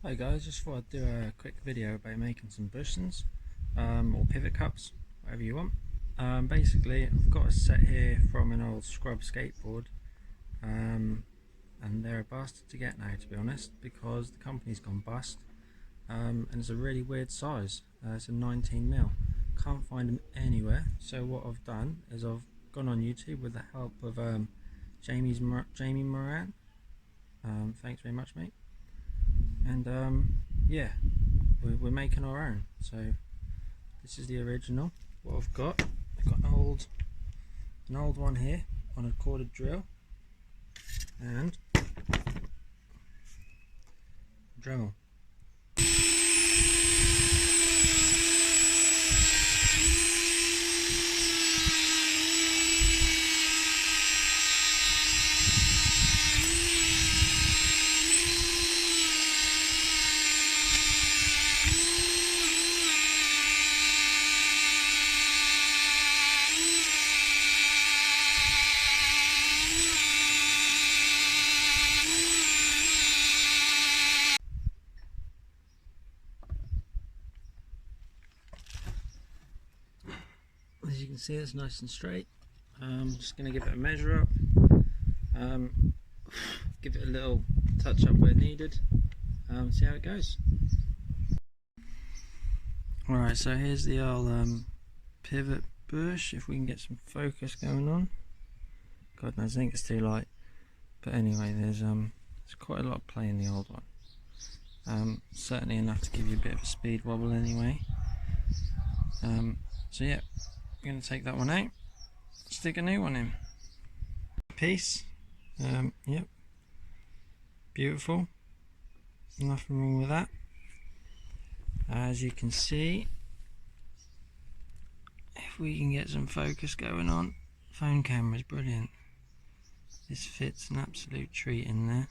Hi guys, just thought I'd do a quick video about making some bushings or pivot cups, whatever you want. Basically, I've got a set here from an old scrub skateboard, and they're a bastard to get now, to be honest, because the company's gone bust, and it's a really weird size. It's a 19mm. Can't find them anywhere, so what I've done is I've gone on YouTube with the help of Jamie Moran. Thanks very much, mate. And yeah, we're making our own. So this is the original. What I've got an old one here on a corded drill and dremel. As you can see, it's nice and straight. I'm just going to give it a measure up, give it a little touch up where needed, see how it goes. Alright, so here's the old pivot bush, if we can get some focus going on. God knows, I think it's too light. But anyway, there's quite a lot of play in the old one. Certainly enough to give you a bit of a speed wobble anyway. So yeah, I'm going to take that one out, stick a new one in. Piece, yep, beautiful, nothing wrong with that. As you can see, if we can get some focus going on, phone camera's brilliant. This fits an absolute treat in there.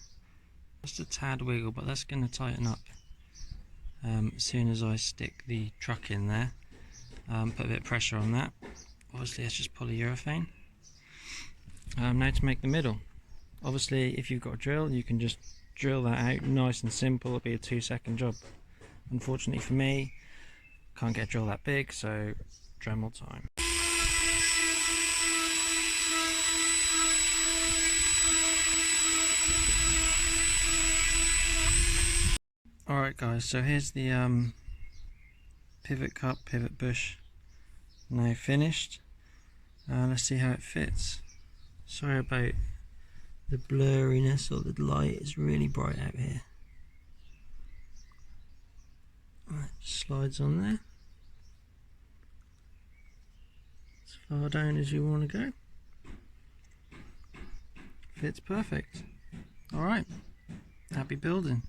Just a tad wiggle, but that's going to tighten up as soon as I stick the truck in there. Put a bit of pressure on that. Obviously it's just polyurethane. Now to make the middle. Obviously if you've got a drill, you can just drill that out nice and simple. It'll be a 2-second job. Unfortunately for me, can't get a drill that big, so Dremel time. Alright guys, so here's the pivot cup, pivot bush now finished. Let's see how it fits. Sorry about the blurriness or the light, it's really bright out here. Right, slides on there. As far down as you want to go. Fits perfect. Alright, happy building.